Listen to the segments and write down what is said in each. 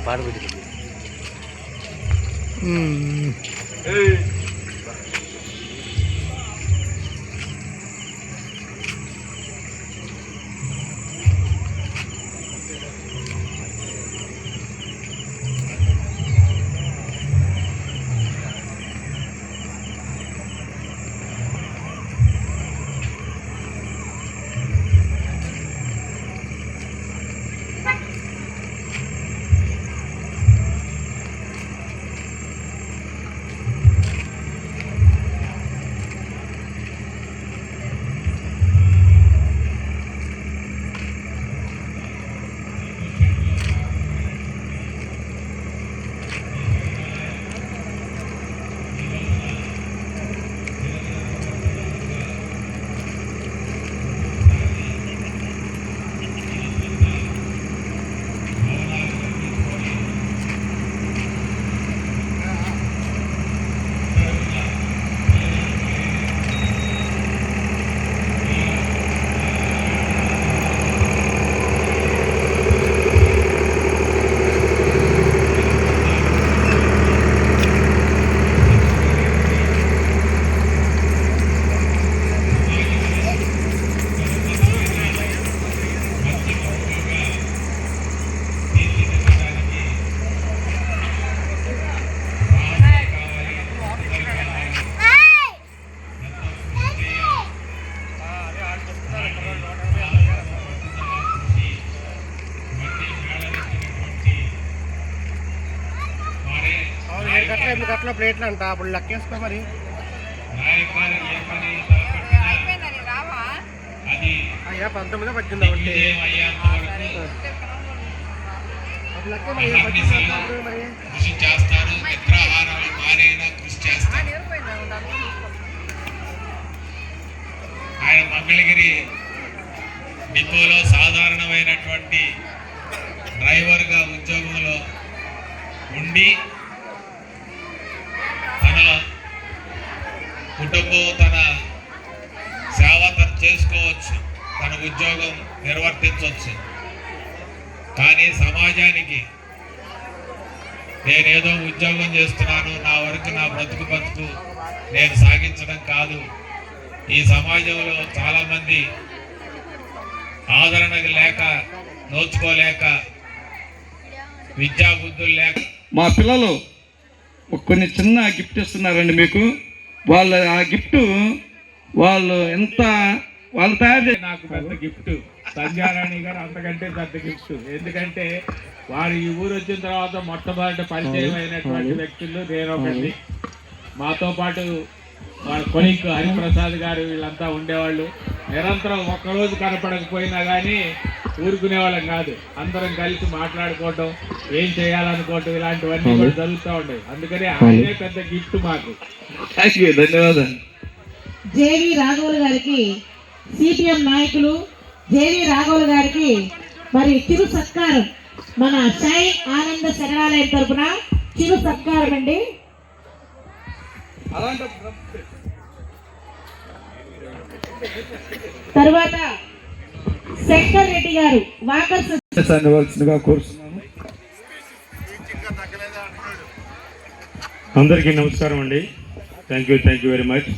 పాడబెట్టి అట్లా ప్లేట్లు అంట అప్పుడు లెక్కేసుకో మరి అయ్యా 19 పట్టిందా ఉంటే కృషి చేస్తారు, నిద్రాహారాలు మారైనా కృషి చేస్తారు. ఆయన మంగళగిరి డిపోలో సాధారణమైనటువంటి డ్రైవర్గా ఉద్యోగంలో ఉండి తన కుటుంబం తన సేవ తను చేసుకోవచ్చు, తన ఉద్యోగం నిర్వర్తించవచ్చు. కానీ సమాజానికి నేనేదో ఉద్యోగం చేస్తున్నాను, నా వరకు నా బతుకు నేను సాగించడం కాదు. ఈ సమాజంలో చాలామంది ఆదరణ లేక, నోచుకోలేక, విద్యాబుద్ధులు లేక మా పిల్లలు కొన్ని చిన్న గిఫ్ట్ ఇస్తున్నారండి మీకు. వాళ్ళ ఆ గిఫ్ట్ వాళ్ళు తయారు చేసి నాకు పెద్ద గిఫ్ట్ సంధ్యారాణి గారు అంతకంటే పెద్ద గిఫ్ట్. ఎందుకంటే వారు ఈ ఊరు వచ్చిన తర్వాత మొట్టమొదటి పరిచయం అయినటువంటి వ్యక్తులు నేను ఒకటి. మాతో పాటు వాళ్ళ కొలిక్ హరిప్రసాద్ గారు వీళ్ళంతా ఉండేవాళ్ళు. నిరంతరం ఒక్కరోజు కనపడకపోయినా కానీ ఊరుకునేవాళ్ళం కాదు. అందరం కలిసి మాట్లాడుకోవటం, ఏం చేయాలనుకోవటం, ఇలాంటివన్నీ కూడా జరుగుతూ ఉండేవి. అందుకని ఆయనే పెద్ద గిఫ్ట్ మాకు. ధన్యవాదాలు. జేవి రాఘవులు గారికి, సిపిఎం నాయకులు జేవి రాఘవులు గారికి మరి చిరు సత్కారం మన షైన్ ఆనంద శరణాలయం తరపున చిరు సత్కారం అండి. తర్వాత శంకర్ రెడ్డి గారు వాకర్స్ కోరుతున్నాను. అందరికీ నమస్కారం అండి. Thank you very much.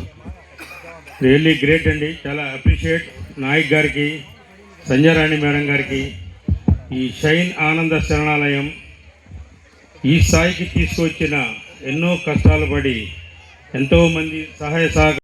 Really great అండి. చాలా అప్రిషియేట్ నాయక్ గారికి, సంధ్యారాణి మేడం గారికి. ఈ షైన్ ఆనంద శరణాలయం ఈ స్థాయికి తీసుకొచ్చిన, ఎన్నో కష్టాలు పడి ఎంతోమంది సహాయ